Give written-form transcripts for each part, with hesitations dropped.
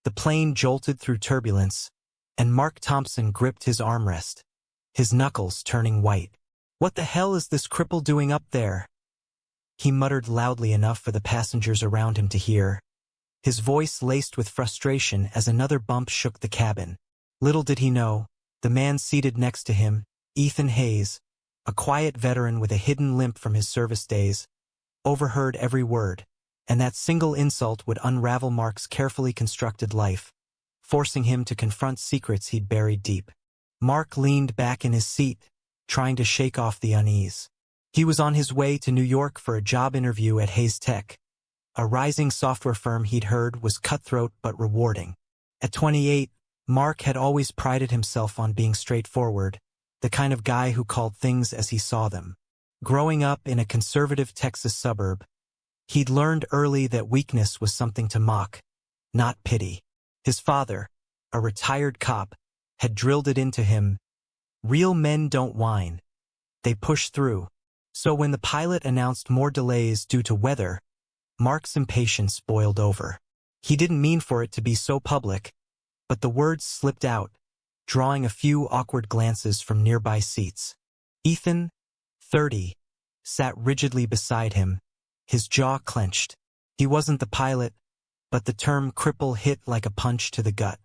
The plane jolted through turbulence, and Mark Thompson gripped his armrest, his knuckles turning white. "What the hell is this cripple doing up there?" He muttered loudly enough for the passengers around him to hear, his voice laced with frustration as another bump shook the cabin. Little did he know, the man seated next to him, Ethan Hayes, a quiet veteran with a hidden limp from his service days, overheard every word, and that single insult would unravel Mark's carefully constructed life, forcing him to confront secrets he'd buried deep. Mark leaned back in his seat, trying to shake off the unease. He was on his way to New York for a job interview at Hayes Tech, a rising software firm he'd heard was cutthroat but rewarding. At 28, Mark had always prided himself on being straightforward, the kind of guy who called things as he saw them. Growing up in a conservative Texas suburb, he'd learned early that weakness was something to mock, not pity. His father, a retired cop, had drilled it into him. Real men don't whine. They push through. So when the pilot announced more delays due to weather, Mark's impatience boiled over. He didn't mean for it to be so public, but the words slipped out, drawing a few awkward glances from nearby seats. Ethan, 30, sat rigidly beside him, his jaw clenched. He wasn't the pilot, but the term cripple hit like a punch to the gut.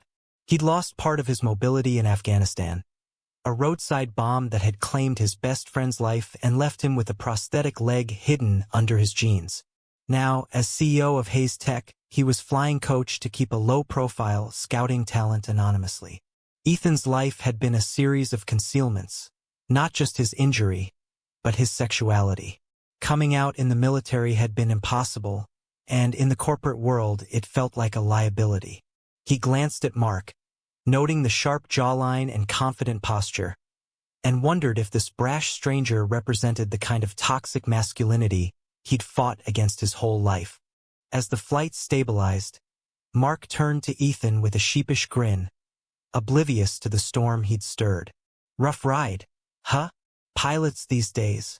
He'd lost part of his mobility in Afghanistan, a roadside bomb that had claimed his best friend's life and left him with a prosthetic leg hidden under his jeans. Now, as CEO of Hayes Tech, he was flying coach to keep a low profile, scouting talent anonymously. Ethan's life had been a series of concealments, not just his injury, but his sexuality. Coming out in the military had been impossible, and in the corporate world it felt like a liability. He glanced at Mark, noting the sharp jawline and confident posture, and wondered if this brash stranger represented the kind of toxic masculinity he'd fought against his whole life. As the flight stabilized, Mark turned to Ethan with a sheepish grin, oblivious to the storm he'd stirred. "Rough ride, huh? Pilots these days.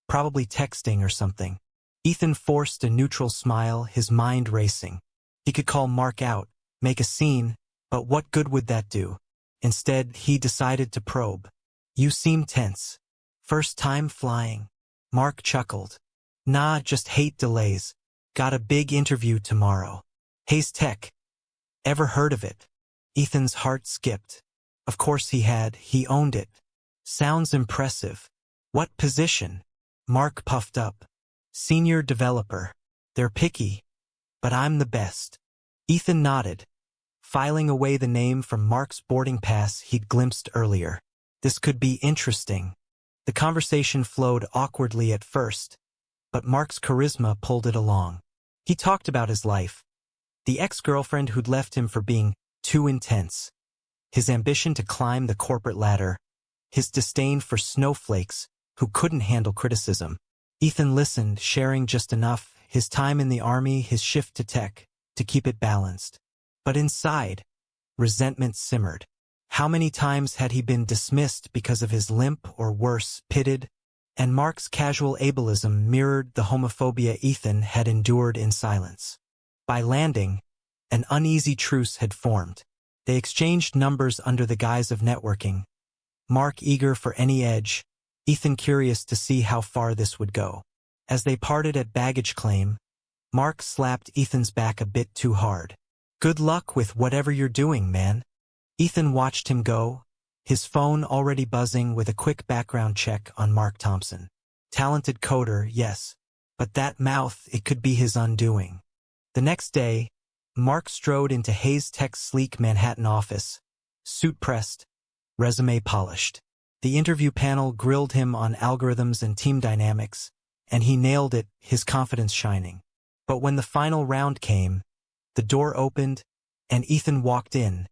Probably texting or something." Ethan forced a neutral smile, his mind racing. He could call Mark out, make a scene, but what good would that do? Instead, he decided to probe. "You seem tense. First time flying?" Mark chuckled. "Nah, just hate delays. Got a big interview tomorrow." "Hayes Tech. Ever heard of it?" Ethan's heart skipped. Of course he had, he owned it. "Sounds impressive. What position?" Mark puffed up. "Senior developer. They're picky, but I'm the best." Ethan nodded, filing away the name from Mark's boarding pass he'd glimpsed earlier. This could be interesting. The conversation flowed awkwardly at first, but Mark's charisma pulled it along. He talked about his life, the ex-girlfriend who'd left him for being too intense, his ambition to climb the corporate ladder, his disdain for snowflakes who couldn't handle criticism. Ethan listened, sharing just enough, his time in the army, his shift to tech, to keep it balanced. But inside, resentment simmered. How many times had he been dismissed because of his limp or worse, pitted? And Mark's casual ableism mirrored the homophobia Ethan had endured in silence. By landing, an uneasy truce had formed. They exchanged numbers under the guise of networking, Mark eager for any edge, Ethan curious to see how far this would go. As they parted at baggage claim, Mark slapped Ethan's back a bit too hard. "Good luck with whatever you're doing, man." Ethan watched him go, his phone already buzzing with a quick background check on Mark Thompson. Talented coder, yes, but that mouth, it could be his undoing. The next day, Mark strode into Hayes Tech's sleek Manhattan office, suit pressed, resume polished. The interview panel grilled him on algorithms and team dynamics, and he nailed it, his confidence shining. But when the final round came, the door opened, and Ethan walked in,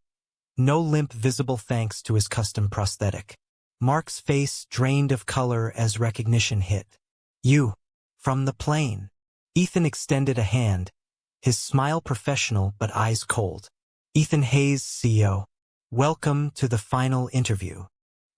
no limp visible thanks to his custom prosthetic. Mark's face drained of color as recognition hit. "You, from the plane." Ethan extended a hand, his smile professional but eyes cold. "Ethan Hayes, CEO. Welcome to the final interview."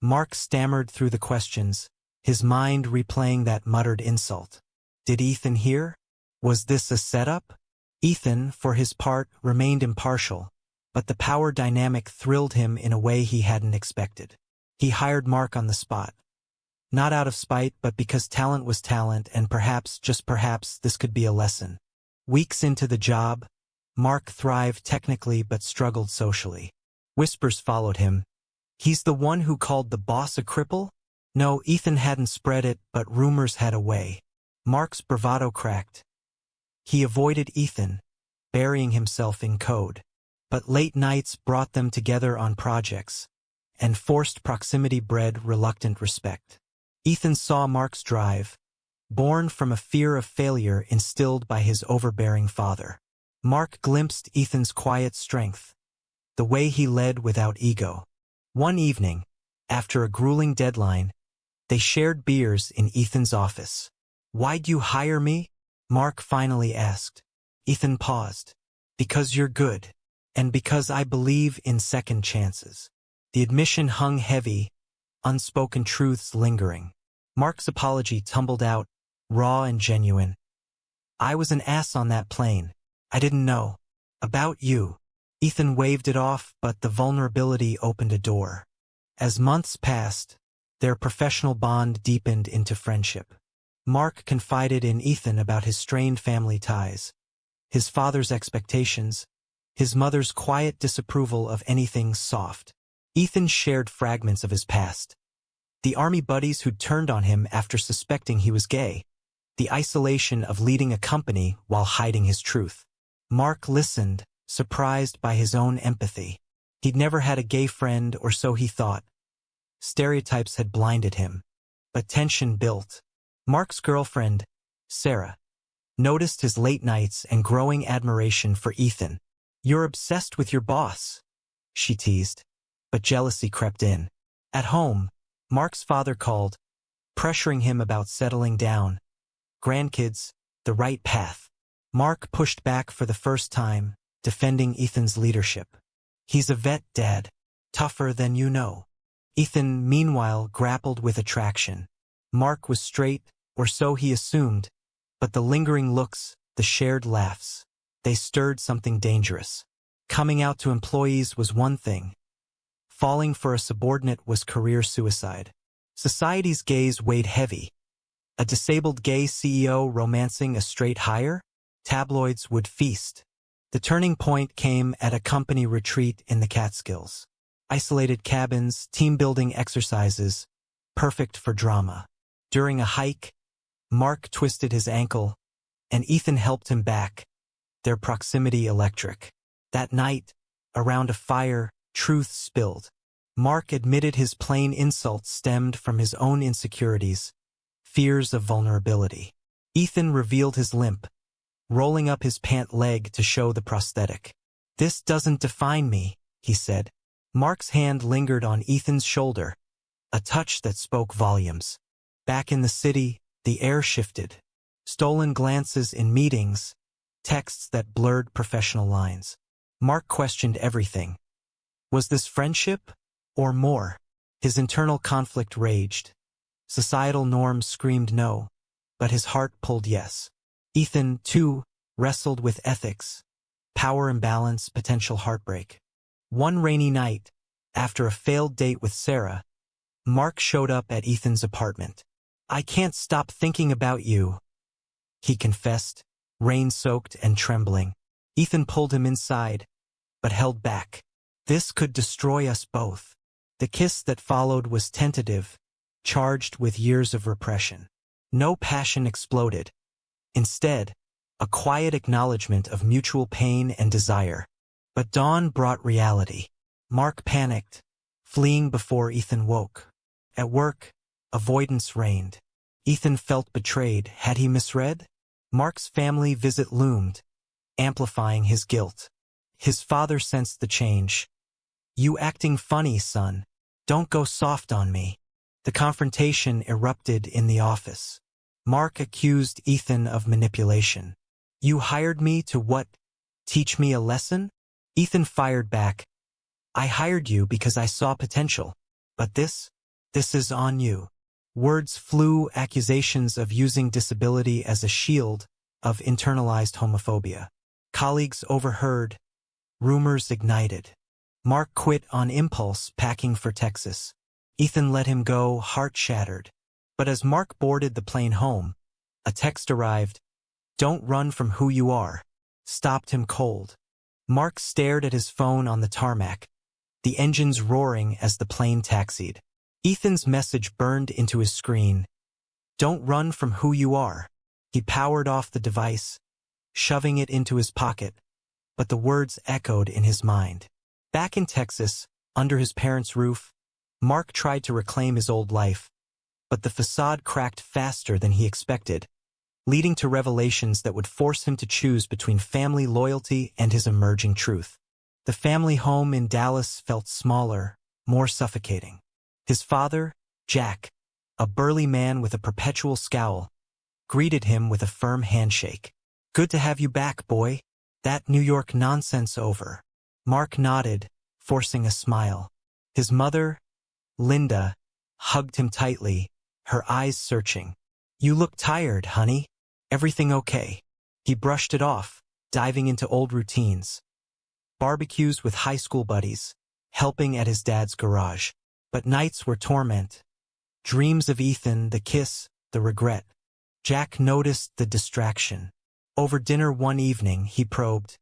Mark stammered through the questions, his mind replaying that muttered insult. Did Ethan hear? Was this a setup? Ethan, for his part, remained impartial, but the power dynamic thrilled him in a way he hadn't expected. He hired Mark on the spot. Not out of spite, but because talent was talent, and perhaps, just perhaps, this could be a lesson. Weeks into the job, Mark thrived technically but struggled socially. Whispers followed him. He's the one who called the boss a cripple? No, Ethan hadn't spread it, but rumors had a way. Mark's bravado cracked. He avoided Ethan, burying himself in code. But late nights brought them together on projects, and forced proximity bred reluctant respect. Ethan saw Mark's drive, born from a fear of failure instilled by his overbearing father. Mark glimpsed Ethan's quiet strength, the way he led without ego. One evening, after a grueling deadline, they shared beers in Ethan's office. "Why'd you hire me?" Mark finally asked. Ethan paused. "Because you're good, and because I believe in second chances." The admission hung heavy, unspoken truths lingering. Mark's apology tumbled out, raw and genuine. "I was an ass on that plane. I didn't know. About you." Ethan waved it off, but the vulnerability opened a door. As months passed, their professional bond deepened into friendship. Mark confided in Ethan about his strained family ties, his father's expectations, his mother's quiet disapproval of anything soft. Ethan shared fragments of his past. The army buddies who'd turned on him after suspecting he was gay. The isolation of leading a company while hiding his truth. Mark listened, surprised by his own empathy. He'd never had a gay friend, or so he thought. Stereotypes had blinded him. But tension built. Mark's girlfriend, Sarah, noticed his late nights and growing admiration for Ethan. "You're obsessed with your boss," she teased. But jealousy crept in. At home, Mark's father called, pressuring him about settling down. Grandkids, the right path. Mark pushed back for the first time, defending Ethan's leadership. "He's a vet, Dad. Tougher than you know." Ethan, meanwhile, grappled with attraction. Mark was straight, or so he assumed, but the lingering looks, the shared laughs, they stirred something dangerous. Coming out to employees was one thing. Falling for a subordinate was career suicide. Society's gaze weighed heavy. A disabled gay CEO romancing a straight hire? Tabloids would feast. The turning point came at a company retreat in the Catskills. Isolated cabins, team-building exercises, perfect for drama. During a hike, Mark twisted his ankle, and Ethan helped him back, their proximity electric. That night, around a fire, truth spilled. Mark admitted his plain insults stemmed from his own insecurities, fears of vulnerability. Ethan revealed his limp, rolling up his pant leg to show the prosthetic. "This doesn't define me," he said. Mark's hand lingered on Ethan's shoulder, a touch that spoke volumes. Back in the city, the air shifted. Stolen glances in meetings, texts that blurred professional lines. Mark questioned everything. Was this friendship, or more? His internal conflict raged. Societal norms screamed no, but his heart pulled yes. Ethan, too, wrestled with ethics, power imbalance, potential heartbreak. One rainy night, after a failed date with Sarah, Mark showed up at Ethan's apartment. "I can't stop thinking about you," he confessed, rain-soaked and trembling. Ethan pulled him inside, but held back. "This could destroy us both." The kiss that followed was tentative, charged with years of repression. No passion exploded. Instead, a quiet acknowledgement of mutual pain and desire. But dawn brought reality. Mark panicked, fleeing before Ethan woke. At work, avoidance reigned. Ethan felt betrayed. Had he misread? Mark's family visit loomed, amplifying his guilt. His father sensed the change. "You acting funny, son. Don't go soft on me." The confrontation erupted in the office. Mark accused Ethan of manipulation. "You hired me to what? Teach me a lesson?" Ethan fired back. "I hired you because I saw potential. But this is on you." Words flew, accusations of using disability as a shield, of internalized homophobia. Colleagues overheard, Rumors ignited. Mark quit on impulse, packing for Texas. Ethan let him go, heart shattered. But as Mark boarded the plane home, a text arrived. "Don't run from who you are," stopped him cold. Mark stared at his phone on the tarmac, the engines roaring as the plane taxied. Ethan's message burned into his screen. "Don't run from who you are." He powered off the device, shoving it into his pocket, but the words echoed in his mind. Back in Texas, under his parents' roof, Mark tried to reclaim his old life, but the facade cracked faster than he expected, leading to revelations that would force him to choose between family loyalty and his emerging truth. The family home in Dallas felt smaller, more suffocating. His father, Jack, a burly man with a perpetual scowl, greeted him with a firm handshake. "Good to have you back, boy. That New York nonsense over." Mark nodded, forcing a smile. His mother, Linda, hugged him tightly, her eyes searching. "You look tired, honey. Everything okay?" He brushed it off, diving into old routines. Barbecues with high school buddies, helping at his dad's garage. But nights were torment. Dreams of Ethan, the kiss, the regret. Jack noticed the distraction. Over dinner one evening, he probed.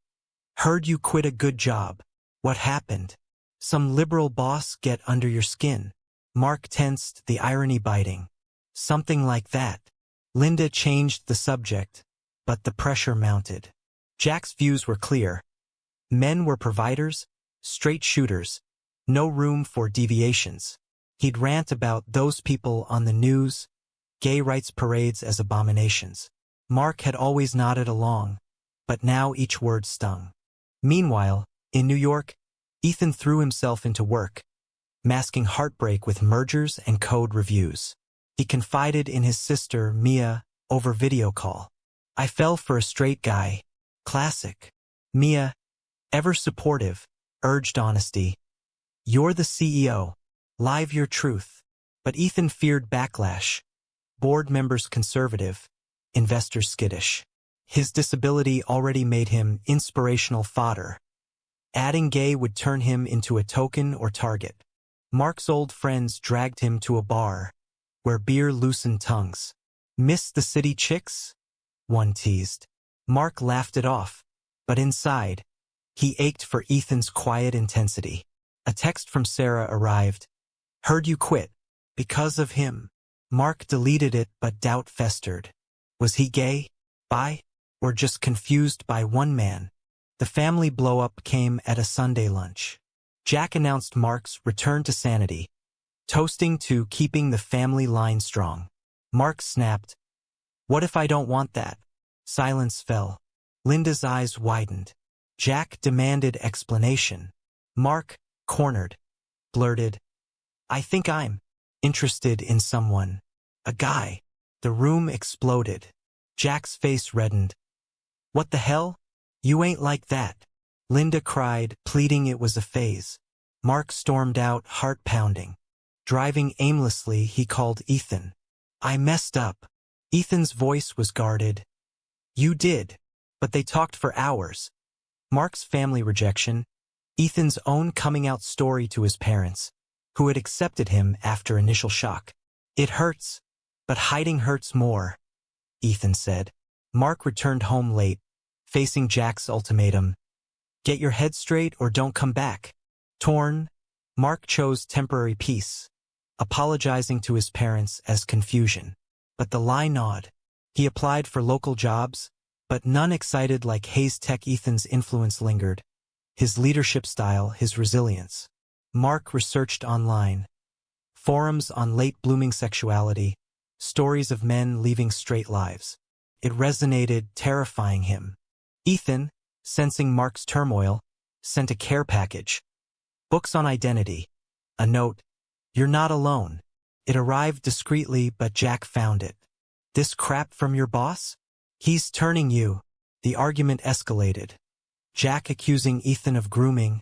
"Heard you quit a good job. What happened? Some liberal boss get under your skin?" Mark tensed, the irony biting. "Something like that." Linda changed the subject, but the pressure mounted. Jack's views were clear. Men were providers, straight shooters, no room for deviations. He'd rant about those people on the news, gay rights parades as abominations. Mark had always nodded along, but now each word stung. Meanwhile, in New York, Ethan threw himself into work, masking heartbreak with mergers and code reviews. He confided in his sister, Mia, over video call. "I fell for a straight guy." Classic. Mia, ever supportive, urged honesty. "You're the CEO. Live your truth." But Ethan feared backlash. Board members conservative, investors skittish. His disability already made him inspirational fodder. Adding gay would turn him into a token or target. Mark's old friends dragged him to a bar, where beer loosened tongues. "Miss the city chicks?" one teased. Mark laughed it off, but inside, he ached for Ethan's quiet intensity. A text from Sarah arrived. "Heard you quit. Because of him." Mark deleted it, but doubt festered. Was he gay, bi, or just confused by one man? The family blow-up came at a Sunday lunch. Jack announced Mark's return to sanity, toasting to keeping the family line strong. Mark snapped, "What if I don't want that?" Silence fell. Linda's eyes widened. Jack demanded explanation. Mark, cornered, blurted, "I think I'm interested in someone. A guy." The room exploded. Jack's face reddened. "What the hell? You ain't like that." Linda cried, pleading it was a phase. Mark stormed out, heart pounding. Driving aimlessly, he called Ethan. "I messed up." Ethan's voice was guarded. "You did." But they talked for hours. Mark's family rejection, Ethan's own coming-out story to his parents, who had accepted him after initial shock. "It hurts, but hiding hurts more," Ethan said. Mark returned home late, facing Jack's ultimatum. "Get your head straight or don't come back." Torn, Mark chose temporary peace, apologizing to his parents as confusion. But the lie gnawed. He applied for local jobs, but none excited like Hayes Tech. Ethan's influence lingered. His leadership style, his resilience. Mark researched online. Forums on late-blooming sexuality, stories of men leaving straight lives. It resonated, terrifying him. Ethan, sensing Mark's turmoil, sent a care package. Books on identity. A note, "You're not alone." It arrived discreetly, but Jack found it. "This crap from your boss? He's turning you." The argument escalated. Jack accusing Ethan of grooming,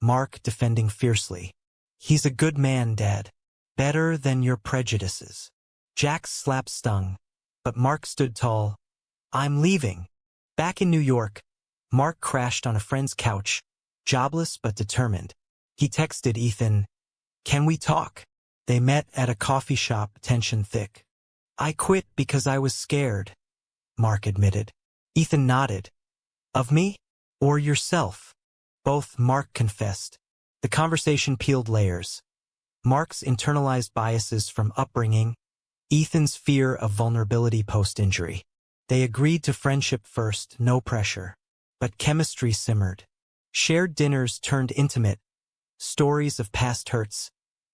Mark defending fiercely. "He's a good man, Dad. Better than your prejudices." Jack's slap stung, but Mark stood tall. "I'm leaving." Back in New York, Mark crashed on a friend's couch, jobless but determined. He texted Ethan, "Can we talk?" They met at a coffee shop, tension thick. "I quit because I was scared," Mark admitted. Ethan nodded. "Of me? Or yourself?" "Both," Mark confessed. The conversation peeled layers. Mark's internalized biases from upbringing, Ethan's fear of vulnerability post-injury. They agreed to friendship first, no pressure. But chemistry simmered. Shared dinners turned intimate, stories of past hurts,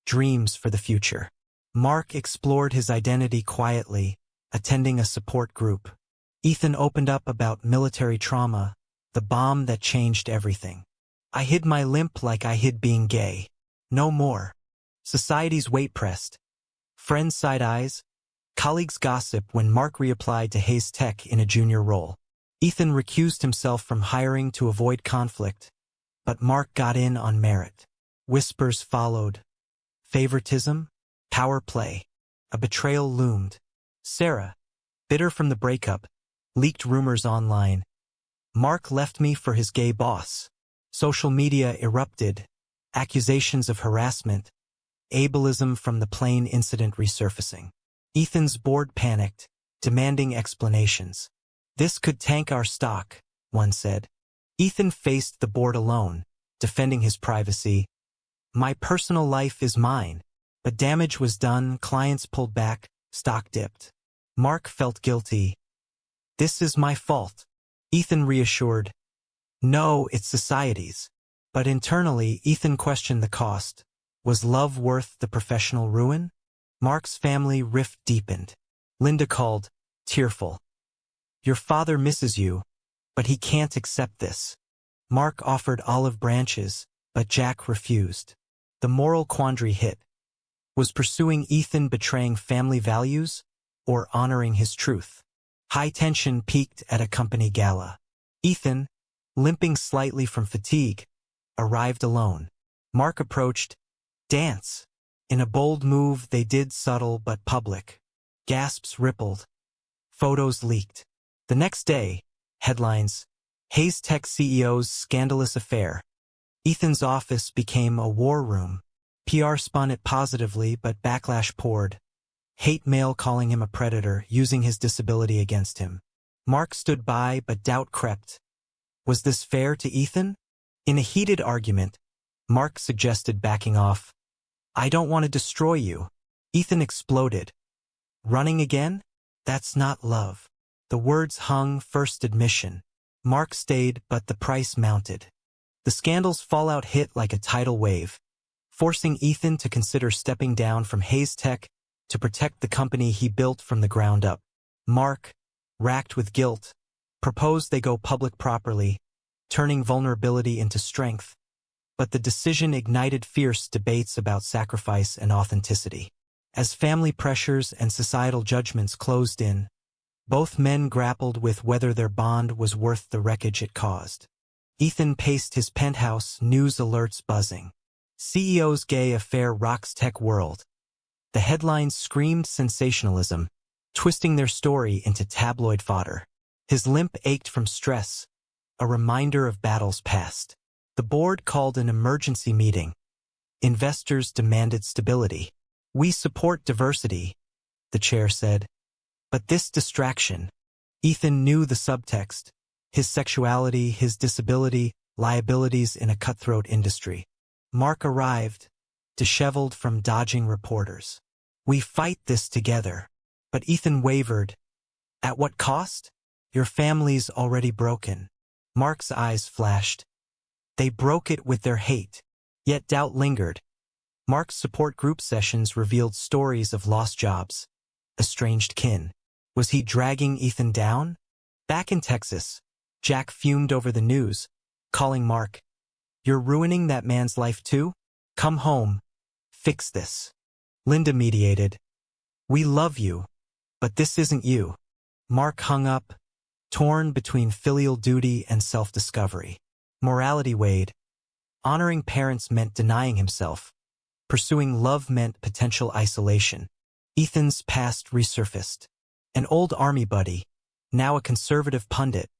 dreams for the future. Mark explored his identity quietly, attending a support group. Ethan opened up about military trauma, the bomb that changed everything. "I hid my limp like I hid being gay. No more." Society's weight pressed. Friends side eyes. Colleagues gossip when Mark reapplied to Hayes Tech in a junior role. Ethan recused himself from hiring to avoid conflict, but Mark got in on merit. Whispers followed. Favoritism? Power play. A betrayal loomed. Sarah, bitter from the breakup, leaked rumors online. "Mark left me for his gay boss." Social media erupted. Accusations of harassment. Ableism from the plane incident resurfacing. Ethan's board panicked, demanding explanations. "This could tank our stock," one said. Ethan faced the board alone, defending his privacy. "My personal life is mine." But damage was done, clients pulled back, stock dipped. Mark felt guilty. "This is my fault." Ethan reassured, "No, it's society's." But internally, Ethan questioned the cost. Was love worth the professional ruin? Mark's family rift deepened. Linda called, tearful. "Your father misses you, but he can't accept this." Mark offered olive branches, but Jack refused. The moral quandary hit. Was pursuing Ethan betraying family values, or honoring his truth? High tension peaked at a company gala. Ethan, limping slightly from fatigue, arrived alone. Mark approached. "Dance." In a bold move they did, subtle but public. Gasps rippled. Photos leaked. The next day, headlines, Hayes Tech CEO's scandalous affair. Ethan's office became a war room. PR spun it positively, but backlash poured. Hate mail calling him a predator, using his disability against him. Mark stood by, but doubt crept. Was this fair to Ethan? In a heated argument, Mark suggested backing off. "I don't want to destroy you." Ethan exploded. "Running again? That's not love." The words hung, first admission. Mark stayed, but the price mounted. The scandal's fallout hit like a tidal wave, forcing Ethan to consider stepping down from Hayes Tech to protect the company he built from the ground up. Mark, racked with guilt, proposed they go public properly, turning vulnerability into strength. But the decision ignited fierce debates about sacrifice and authenticity. As family pressures and societal judgments closed in, both men grappled with whether their bond was worth the wreckage it caused. Ethan paced his penthouse, news alerts buzzing. CEO's gay affair rocks tech world. The headlines screamed sensationalism, twisting their story into tabloid fodder. His limp ached from stress, a reminder of battles past. The board called an emergency meeting. Investors demanded stability. "We support diversity," the chair said. But this distraction, Ethan knew the subtext, his sexuality, his disability, liabilities in a cutthroat industry. Mark arrived, disheveled from dodging reporters. "We fight this together." But Ethan wavered. "At what cost? Your family's already broken." Mark's eyes flashed. They broke it with their hate. Yet doubt lingered. Mark's support group sessions revealed stories of lost jobs, estranged kin. Was he dragging Ethan down? Back in Texas, Jack fumed over the news, calling Mark. "You're ruining that man's life too? Come home. Fix this." Linda mediated. "We love you, but this isn't you." Mark hung up, torn between filial duty and self-discovery. Morality weighed. Honoring parents meant denying himself. Pursuing love meant potential isolation. Ethan's past resurfaced. An old army buddy, now a conservative pundit,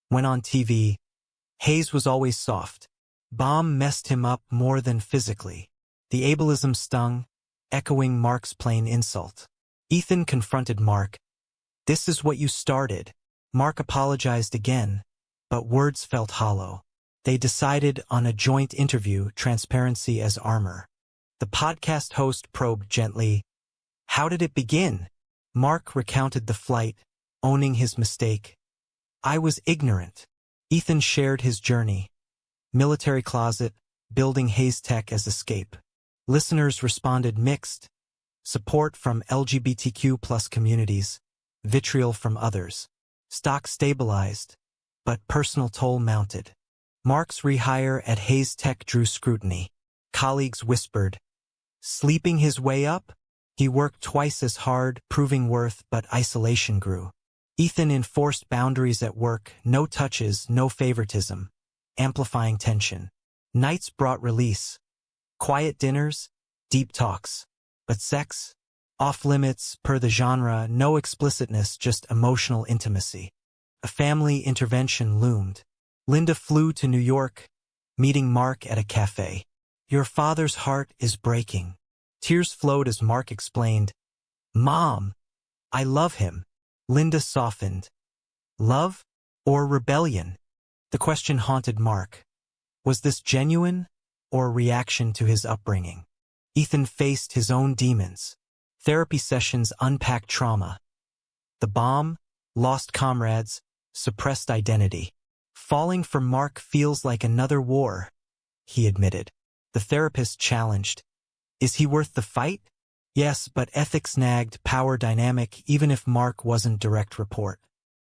went on TV. "Hayes was always soft. Bomb messed him up more than physically. The ableism stung, echoing Mark's plain insult. Ethan confronted Mark. "This is what you started." Mark apologized again, but words felt hollow. They decided on a joint interview, transparency as armor. The podcast host probed gently. "How did it begin?" Mark recounted the flight, owning his mistake. "I was ignorant." Ethan shared his journey. Military closet, building Hayes Tech as escape. Listeners responded mixed. Support from LGBTQ+ communities, vitriol from others. Stock stabilized, but personal toll mounted. Mark's rehire at Hayes Tech drew scrutiny. Colleagues whispered, "Sleeping his way up?" He worked twice as hard, proving worth, but isolation grew. Ethan enforced boundaries at work, no touches, no favoritism, amplifying tension. Nights brought release. Quiet dinners, deep talks. But sex? Off limits, per the genre, no explicitness, just emotional intimacy. A family intervention loomed. Linda flew to New York, meeting Mark at a cafe. "Your father's heart is breaking." Tears flowed as Mark explained, "Mom, I love him." Linda softened. Love or rebellion? The question haunted Mark. Was this genuine or reaction to his upbringing? Ethan faced his own demons. Therapy sessions unpacked trauma. The bomb, lost comrades, suppressed identity. "Falling for Mark feels like another war," he admitted. The therapist challenged. "Is he worth the fight?" Yes, but ethics nagged, power dynamic, even if Mark wasn't direct report.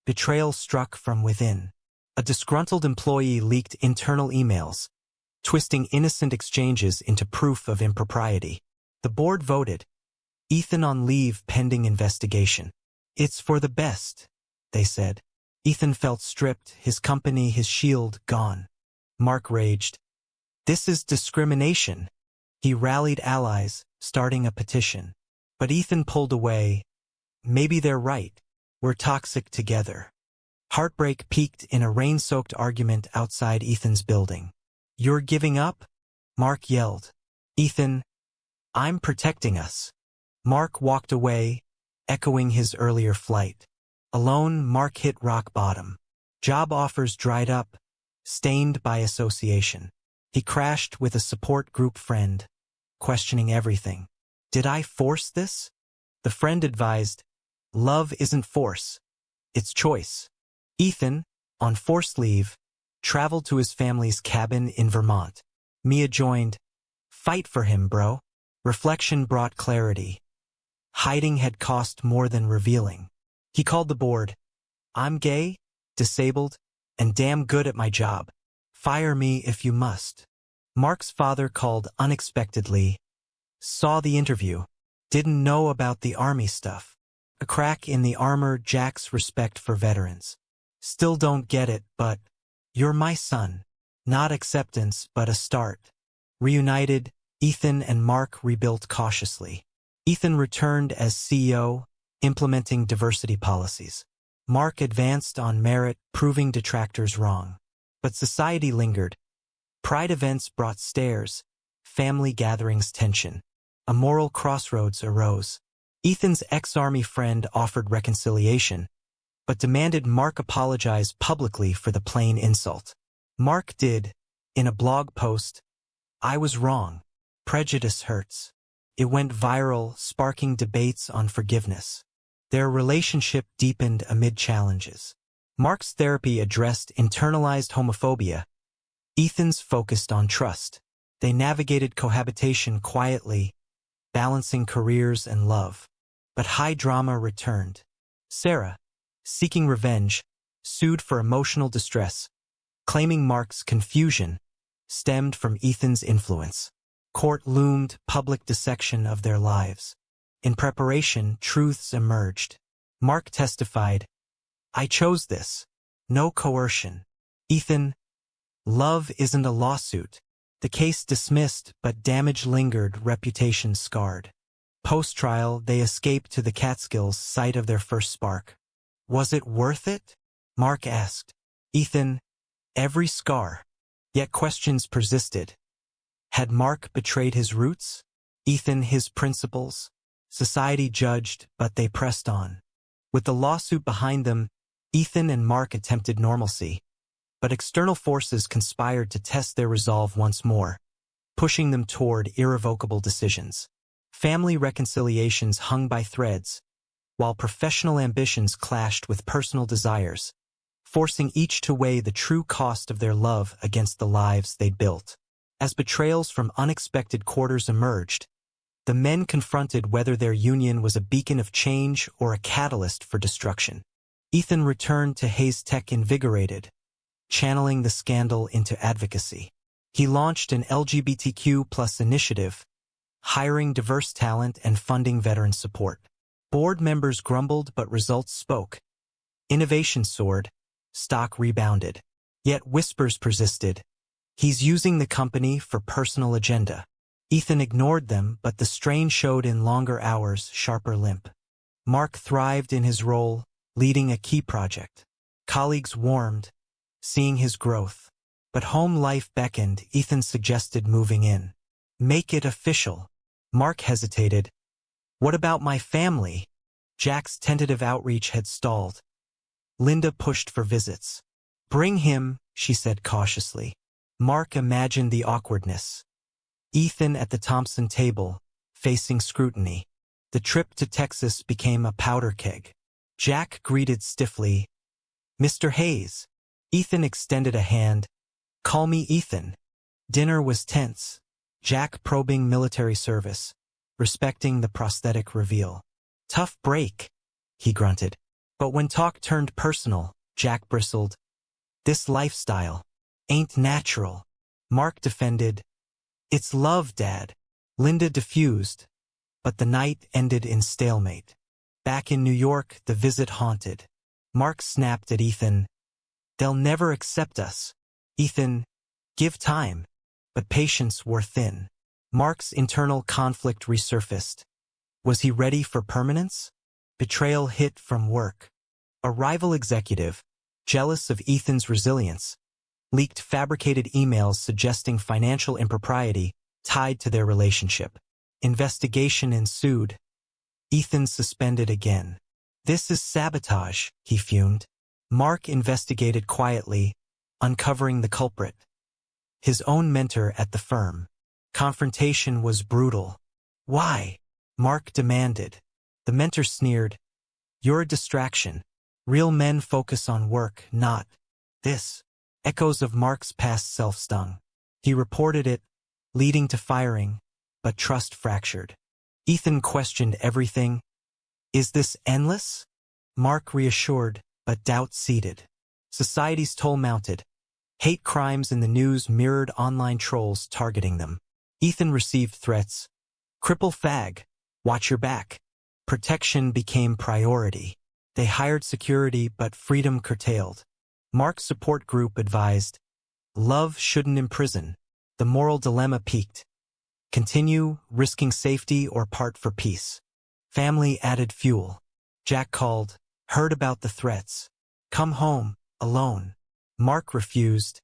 Betrayal struck from within. A disgruntled employee leaked internal emails, twisting innocent exchanges into proof of impropriety. The board voted. Ethan on leave pending investigation. "It's for the best," they said. Ethan felt stripped, his company, his shield, gone. Mark raged. "This is discrimination." He rallied allies, starting a petition. But Ethan pulled away. "Maybe they're right. We're toxic together." Heartbreak peaked in a rain-soaked argument outside Ethan's building. "You're giving up?" Mark yelled. Ethan, "I'm protecting us." Mark walked away, echoing his earlier flight. Alone, Mark hit rock bottom. Job offers dried up, stained by association. He crashed with a support group friend, questioning everything. "Did I force this?" The friend advised, "Love isn't force, it's choice." Ethan, on forced leave, traveled to his family's cabin in Vermont. Mia joined. "Fight for him, bro." Reflection brought clarity. Hiding had cost more than revealing. He called the board. "I'm gay, disabled, and damn good at my job. Fire me if you must." Mark's father called unexpectedly, saw the interview, didn't know about the army stuff. A crack in the armor, Jack's respect for veterans. "Still don't get it, but you're my son." Not acceptance, but a start. Reunited, Ethan and Mark rebuilt cautiously. Ethan returned as CEO, implementing diversity policies. Mark advanced on merit, proving detractors wrong. But society lingered. Pride events brought stares, family gatherings tension. A moral crossroads arose. Ethan's ex-army friend offered reconciliation, but demanded Mark apologize publicly for the plain insult. Mark did, in a blog post, "I was wrong. Prejudice hurts." It went viral, sparking debates on forgiveness. Their relationship deepened amid challenges. Mark's therapy addressed internalized homophobia. Ethan's focused on trust. They navigated cohabitation quietly, balancing careers and love. But high drama returned. Sarah, seeking revenge, sued for emotional distress, claiming Mark's confusion stemmed from Ethan's influence. Court loomed, public dissection of their lives. In preparation, truths emerged. Mark testified, "I chose this. No coercion." Ethan, "Love isn't a lawsuit." The case dismissed, but damage lingered, reputation scarred. Post-trial, they escaped to the Catskills, site of their first spark. "Was it worth it?" Mark asked. Ethan, "Every scar." Yet questions persisted. Had Mark betrayed his roots? Ethan his principles? Society judged, but they pressed on. With the lawsuit behind them, Ethan and Mark attempted normalcy. But external forces conspired to test their resolve once more, pushing them toward irrevocable decisions. Family reconciliations hung by threads, while professional ambitions clashed with personal desires, forcing each to weigh the true cost of their love against the lives they'd built. As betrayals from unexpected quarters emerged, the men confronted whether their union was a beacon of change or a catalyst for destruction. Ethan returned to Hayes Tech invigorated, channeling the scandal into advocacy. He launched an LGBTQ+ initiative, hiring diverse talent and funding veteran support. Board members grumbled, but results spoke. Innovation soared, stock rebounded. Yet whispers persisted. He's using the company for personal agenda. Ethan ignored them, but the strain showed in longer hours, sharper limp. Mark thrived in his role, leading a key project. Colleagues warmed, seeing his growth. But home life beckoned. Ethan suggested moving in. Make it official. Mark hesitated. What about my family? Jack's tentative outreach had stalled. Linda pushed for visits. Bring him, she said cautiously. Mark imagined the awkwardness. Ethan at the Thompson table, facing scrutiny. The trip to Texas became a powder keg. Jack greeted stiffly. Mr. Hayes. Ethan extended a hand. Call me Ethan. Dinner was tense. Jack probing military service, respecting the prosthetic reveal. Tough break, he grunted. But when talk turned personal, Jack bristled. This lifestyle ain't natural. Mark defended. It's love, Dad. Linda diffused, but the night ended in stalemate. Back in New York, the visit haunted. Mark snapped at Ethan. They'll never accept us. Ethan, give time. But patience wore thin. Mark's internal conflict resurfaced. Was he ready for permanence? Betrayal hit from work. A rival executive, jealous of Ethan's resilience, leaked fabricated emails suggesting financial impropriety tied to their relationship. Investigation ensued. Ethan suspended again. This is sabotage, he fumed. Mark investigated quietly, uncovering the culprit. His own mentor at the firm. Confrontation was brutal. Why? Mark demanded. The mentor sneered. You're a distraction. Real men focus on work, not this. Echoes of Mark's past self stung. He reported it, leading to firing, but trust fractured. Ethan questioned everything. Is this endless? Mark reassured, but doubt seeded. Society's toll mounted. Hate crimes in the news mirrored online trolls targeting them. Ethan received threats. Cripple fag. Watch your back. Protection became priority. They hired security, but freedom curtailed. Mark's support group advised, love shouldn't imprison. The moral dilemma peaked. Continue, risking safety, or part for peace. Family added fuel. Jack called, heard about the threats. Come home, alone. Mark refused.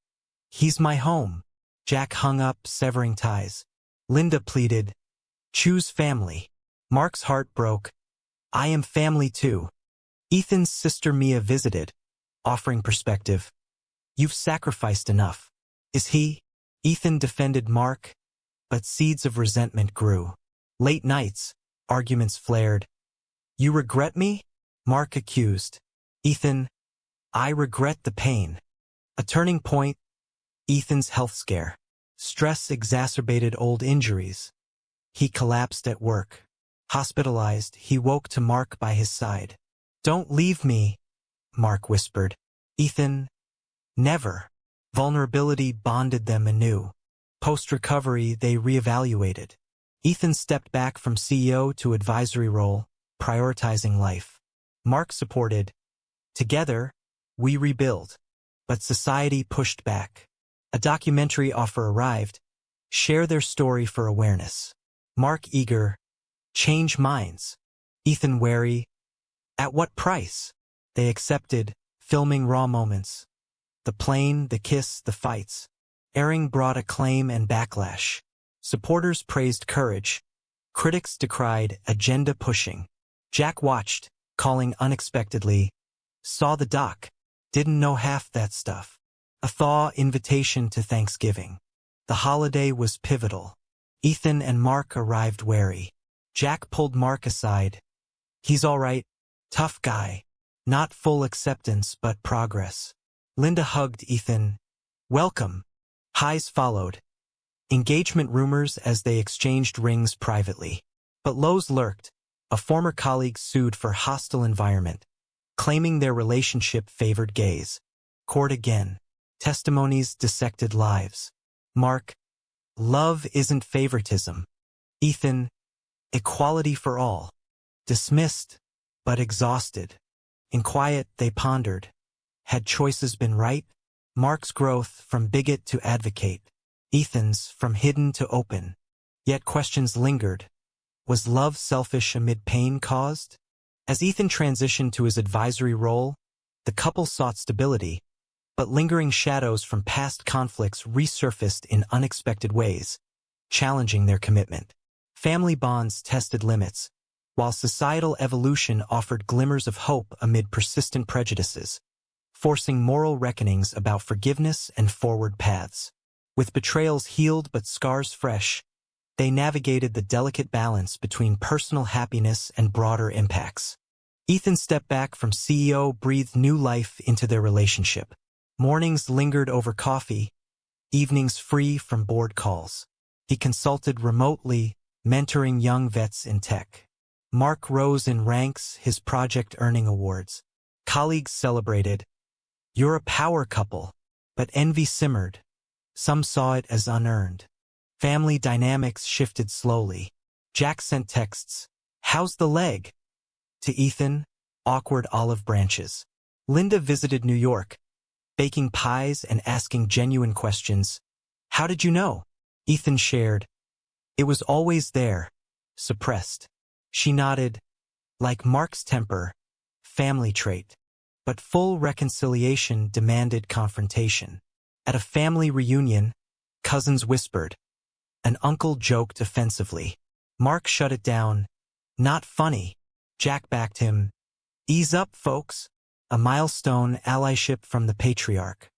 He's my home. Jack hung up, severing ties. Linda pleaded, choose family. Mark's heart broke. I am family too. Ethan's sister Mia visited, offering perspective. You've sacrificed enough. Is he? Ethan defended Mark, but seeds of resentment grew. Late nights, arguments flared. You regret me? Mark accused. Ethan, I regret the pain. A turning point, Ethan's health scare. Stress exacerbated old injuries. He collapsed at work. Hospitalized, he woke to Mark by his side. Don't leave me, Mark whispered. Ethan, never. Vulnerability bonded them anew. Post-recovery, they reevaluated. Ethan stepped back from CEO to advisory role, prioritizing life. Mark supported. Together, we rebuild. But society pushed back. A documentary offer arrived. Share their story for awareness. Mark eager. Change minds. Ethan wary. At what price? They accepted, filming raw moments. The plane, the kiss, the fights. Airing brought acclaim and backlash. Supporters praised courage. Critics decried agenda-pushing. Jack watched, calling unexpectedly, saw the doc, didn't know half that stuff. A thaw invitation to Thanksgiving. The holiday was pivotal. Ethan and Mark arrived wary. Jack pulled Mark aside. He's all right, tough guy. Not full acceptance but progress. Linda hugged Ethan. Welcome. Highs followed. Engagement rumors as they exchanged rings privately. But lows lurked. A former colleague sued for hostile environment, claiming their relationship favored gays. Court again. Testimonies dissected lives. Mark, love isn't favoritism. Ethan, equality for all. Dismissed, but exhausted. In quiet, they pondered. Had choices been right? Mark's growth from bigot to advocate. Ethan's from hidden to open. Yet questions lingered. Was love selfish amid pain caused? As Ethan transitioned to his advisory role, the couple sought stability, but lingering shadows from past conflicts resurfaced in unexpected ways, challenging their commitment. Family bonds tested limits, while societal evolution offered glimmers of hope amid persistent prejudices, forcing moral reckonings about forgiveness and forward paths. With betrayals healed but scars fresh, they navigated the delicate balance between personal happiness and broader impacts. Ethan stepped back from CEO, breathed new life into their relationship. Mornings lingered over coffee, evenings free from board calls. He consulted remotely, mentoring young vets in tech. Mark rose in ranks, his project earning awards. Colleagues celebrated. You're a power couple, but envy simmered. Some saw it as unearned. Family dynamics shifted slowly. Jack sent texts. How's the leg? To Ethan, awkward olive branches. Linda visited New York, baking pies and asking genuine questions. How did you know? Ethan shared. It was always there, suppressed. She nodded. Like Mark's temper, family trait. But full reconciliation demanded confrontation. At a family reunion, cousins whispered. An uncle joked offensively. Mark shut it down. Not funny. Jack backed him. Ease up, folks. A milestone allyship from the patriarch.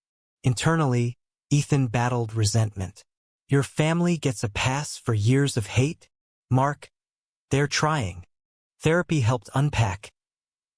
Internally, Ethan battled resentment. Your family gets a pass for years of hate? Mark, they're trying. Therapy helped unpack.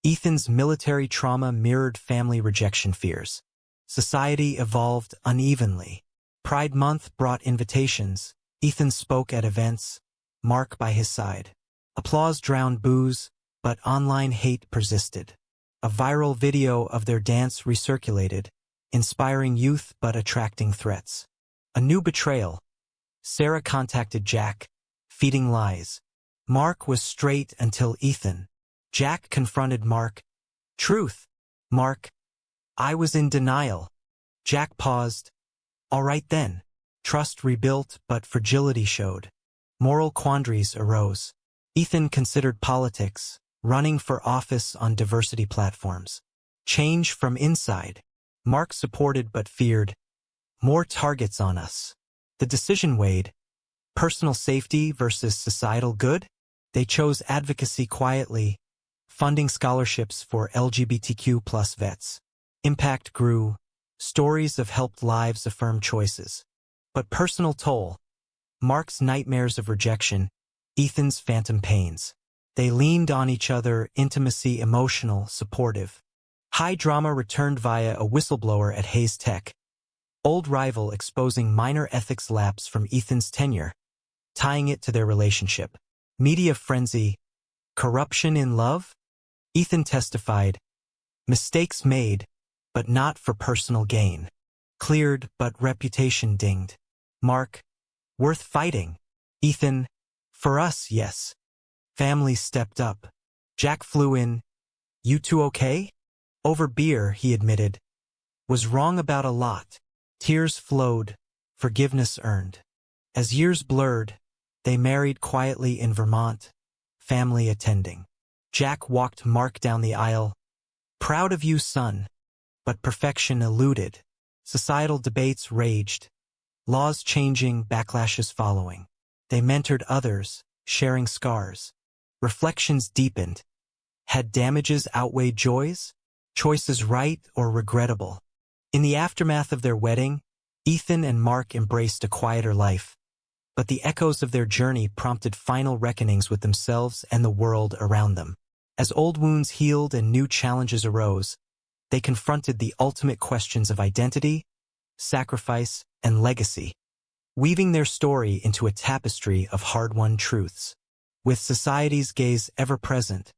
Ethan's military trauma mirrored family rejection fears. Society evolved unevenly. Pride Month brought invitations. Ethan spoke at events, Mark by his side. Applause drowned boos, but online hate persisted. A viral video of their dance recirculated, inspiring youth but attracting threats. A new betrayal. Sarah contacted Jack, feeding lies. Mark was straight until Ethan. Jack confronted Mark. Truth. Mark. I was in denial. Jack paused. All right then. Trust rebuilt, but fragility showed. Moral quandaries arose. Ethan considered politics, running for office on diversity platforms. Change from inside. Mark supported but feared. More targets on us. The decision weighed. Personal safety versus societal good? They chose advocacy quietly, funding scholarships for LGBTQ+ vets. Impact grew. Stories of helped lives affirmed choices. But personal toll. Mark's nightmares of rejection, Ethan's phantom pains. They leaned on each other, intimacy, emotional, supportive. High drama returned via a whistleblower at Hayes Tech. Old rival exposing minor ethics lapse from Ethan's tenure, tying it to their relationship. Media frenzy. Corruption in love? Ethan testified. Mistakes made, but not for personal gain. Cleared, but reputation dinged. Mark. Worth fighting. Ethan. For us, yes. Family stepped up. Jack flew in. You two okay? Over beer, he admitted. Was wrong about a lot. Tears flowed. Forgiveness earned. As years blurred, they married quietly in Vermont, family attending. Jack walked Mark down the aisle. Proud of you, son. But perfection eluded. Societal debates raged. Laws changing, backlashes following. They mentored others, sharing scars. Reflections deepened. Had damages outweighed joys? Choices right or regrettable? In the aftermath of their wedding, Ethan and Mark embraced a quieter life. But the echoes of their journey prompted final reckonings with themselves and the world around them. As old wounds healed and new challenges arose, they confronted the ultimate questions of identity, sacrifice, and legacy, weaving their story into a tapestry of hard-won truths. With society's gaze ever present,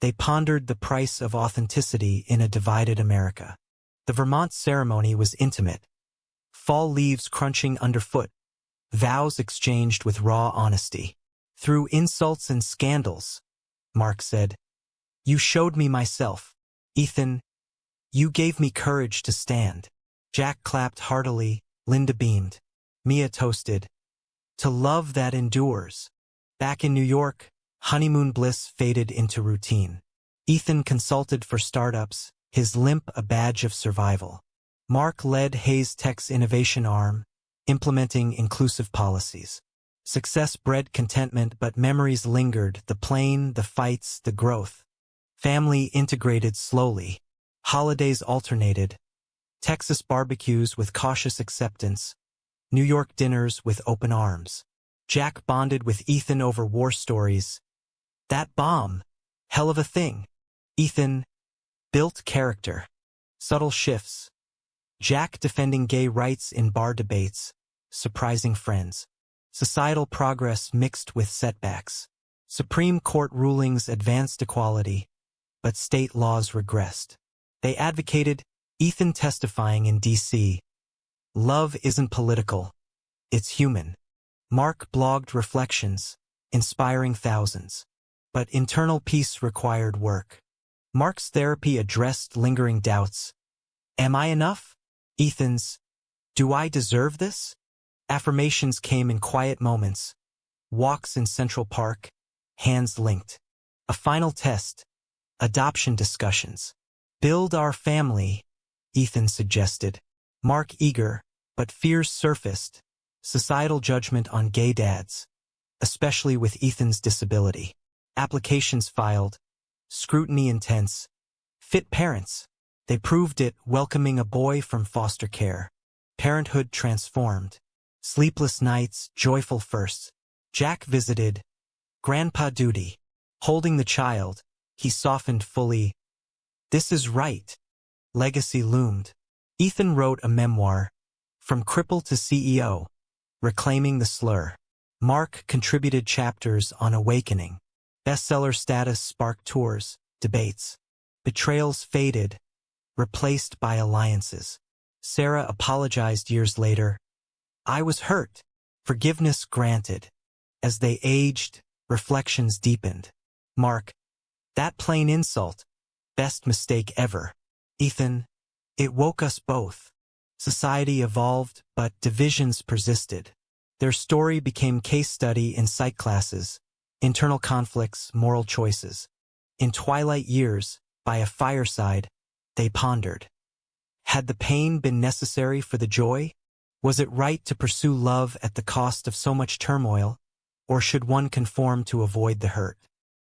they pondered the price of authenticity in a divided America. The Vermont ceremony was intimate, fall leaves crunching underfoot, vows exchanged with raw honesty. Through insults and scandals, Mark said, "You showed me myself. Ethan, you gave me courage to stand." Jack clapped heartily, Linda beamed. Mia toasted, "To love that endures." Back in New York, honeymoon bliss faded into routine. Ethan consulted for startups, his limp a badge of survival. Mark led Hayes Tech's innovation arm, implementing inclusive policies. Success bred contentment, but memories lingered, the plane, the fights, the growth. Family integrated slowly. Holidays alternated. Texas barbecues with cautious acceptance. New York dinners with open arms. Jack bonded with Ethan over war stories. "That bomb, hell of a thing." Ethan built character. Subtle shifts. Jack defending gay rights in bar debates, surprising friends. Societal progress mixed with setbacks. Supreme Court rulings advanced equality, but state laws regressed. They advocated, Ethan testifying in D.C., "Love isn't political, it's human." Mark blogged reflections, inspiring thousands. But internal peace required work. Mark's therapy addressed lingering doubts. Am I enough? Ethan's, do I deserve this? Affirmations came in quiet moments. Walks in Central Park, hands linked. A final test. Adoption discussions. Build our family, Ethan suggested. Mark eager, but fears surfaced. Societal judgment on gay dads, especially with Ethan's disability. Applications filed. Scrutiny intense. Fit parents. They proved it, welcoming a boy from foster care. Parenthood transformed. Sleepless nights, joyful firsts. Jack visited. Grandpa duty. Holding the child, he softened fully. This is right. Legacy loomed. Ethan wrote a memoir, From Cripple to CEO, Reclaiming the Slur. Mark contributed chapters on awakening. Bestseller status sparked tours, debates. Betrayals faded, replaced by alliances. Sarah apologized years later. I was hurt. Forgiveness granted. As they aged, reflections deepened. Mark, that plain insult, best mistake ever. Ethan, it woke us both. Society evolved, but divisions persisted. Their story became case study in psych classes, internal conflicts, moral choices. In twilight years, by a fireside, they pondered. Had the pain been necessary for the joy? Was it right to pursue love at the cost of so much turmoil, or should one conform to avoid the hurt?